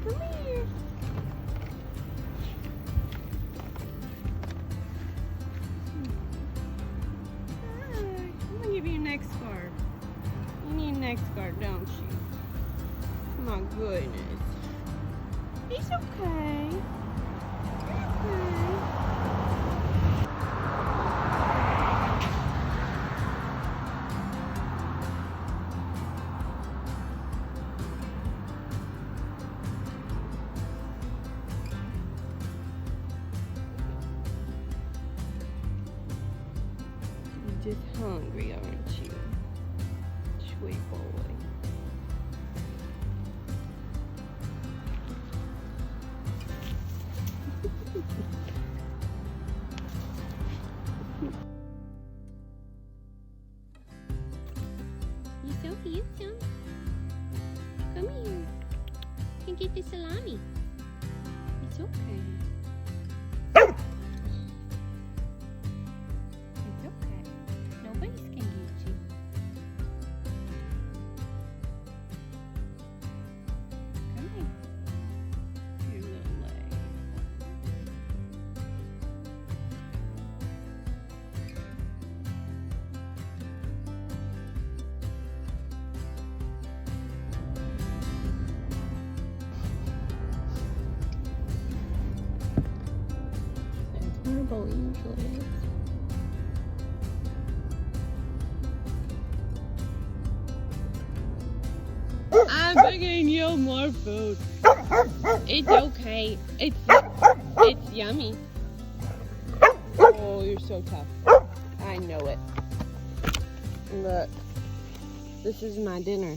Come here. Hi. I'm gonna give you a neck scarf. You need a neck scarf, don't you? My goodness. He's okay. Okay. You're just hungry, aren't you? Sweet boy. You're so handsome. Come here. You can get the salami. It's okay. It's okay. Nobody's gonna get you. Come here. Your little leg. That's what a boat usually is. I'm bringing you more food. It's okay. It's yummy. Oh, you're so tough. I know it. Look, this is my dinner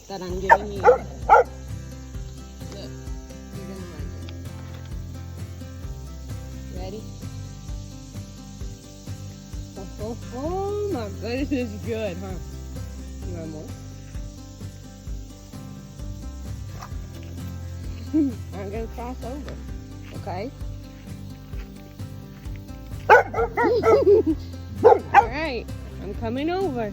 that I'm giving you. Look, you're gonna like it. Ready? Oh my goodness, this is good, huh? You want more? I'm gonna cross over, okay? All right, I'm coming over.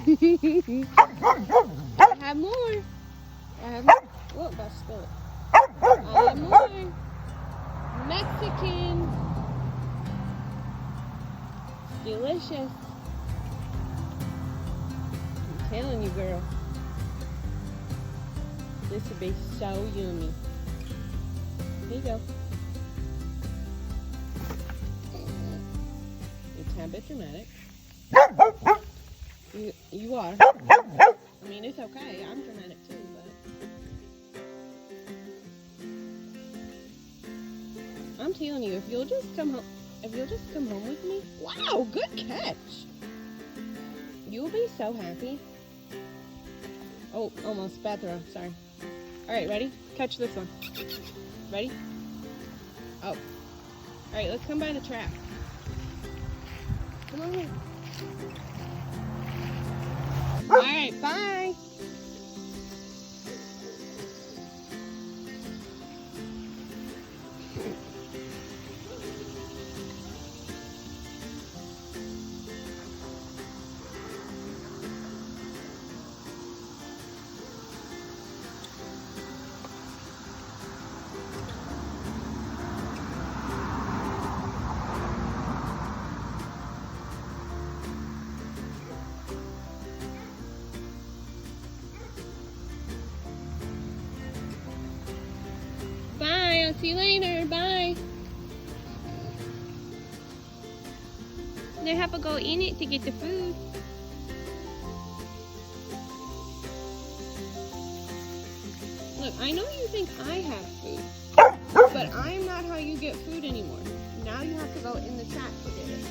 I have more. Whoa, about to spill it. I have more. Mexican. Delicious. I'm telling you, girl. This would be so yummy. Here you go. You're a tad bit dramatic. You are. I mean, it's okay. I'm dramatic too, but I'm telling you, if you'll just come home with me, wow, good catch. You'll be so happy. Oh, almost bad throw. Sorry. All right, ready? Catch this one. Ready? Oh. All right, let's come by the trap. Come on here. All right, bye. Bye, I'll see you later. Bye. They have to go in it to get the food. Look, I know you think I have food, but I'm not how you get food anymore. Now you have to go in the trap to get it.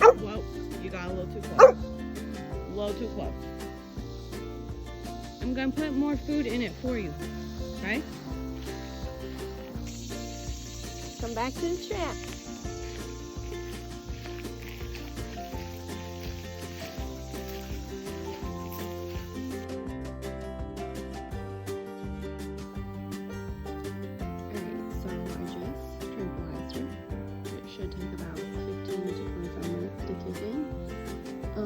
Oh, whoa, you got a little too close. A little too close. I'm gonna put more food in it for you, right? Come back to the trap. Alright, so I just tranquilized her. It should take about 15 to 25 minutes to kick in. So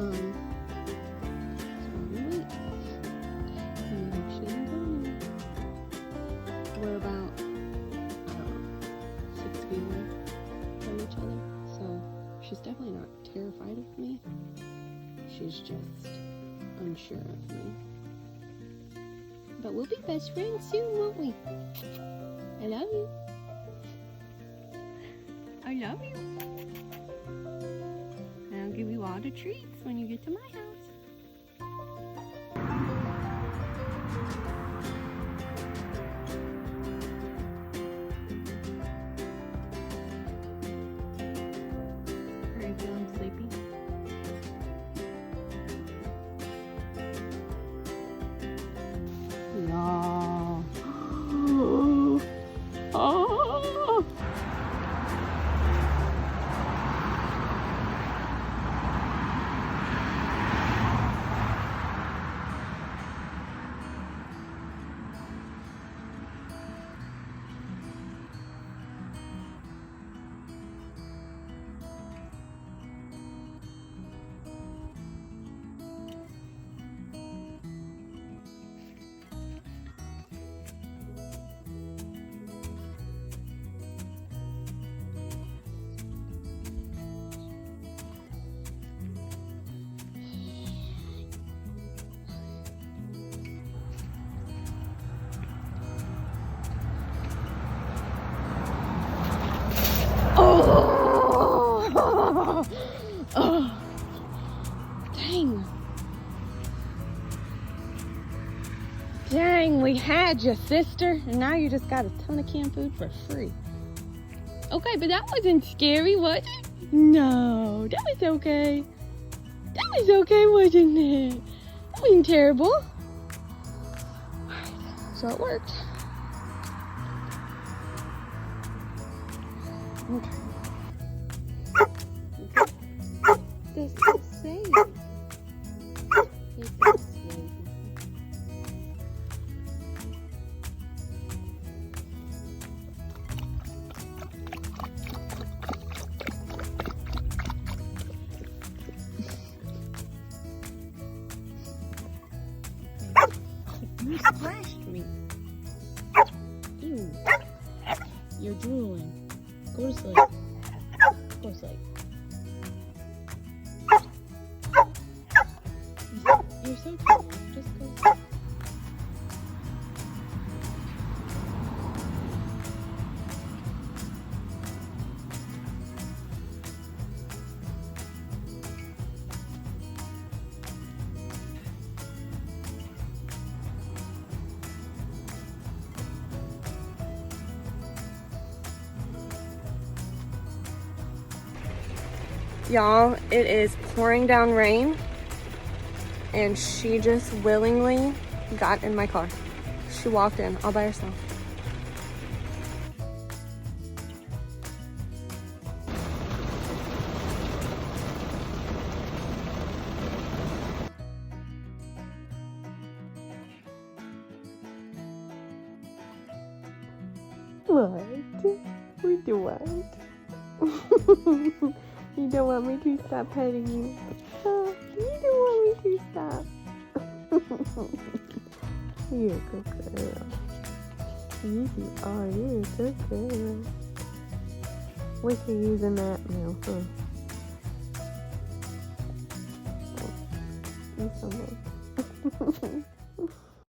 I'm gonna wait. And I hope she ain't going. We're about 6 feet away from each other, so she's definitely not terrified of me. She's just unsure of me. But we'll be best friends soon, won't we? I love you. I love you. And I'll give you all the treats when you get to my house. Are you feeling sleepy? No. Oh. Oh, dang. Dang, we had you, sister, and now you just got a ton of canned food for free. Okay, but that wasn't scary, was it? No, that was okay. That was okay, wasn't it? That wasn't terrible. Alright, so it worked. Okay. This is safe. Keep it safe. You splashed me. Ew. You're drooling. Go to sleep. Go to sleep. You're so cute. Just go to sleep. Y'all, it is pouring down rain, and she just willingly got in my car. She walked in all by herself. What? We do what? You don't want me to stop petting you. Oh, you don't want me to stop. You're a good girl. You are. You're a good girl. We could use a nap now, huh? You so much.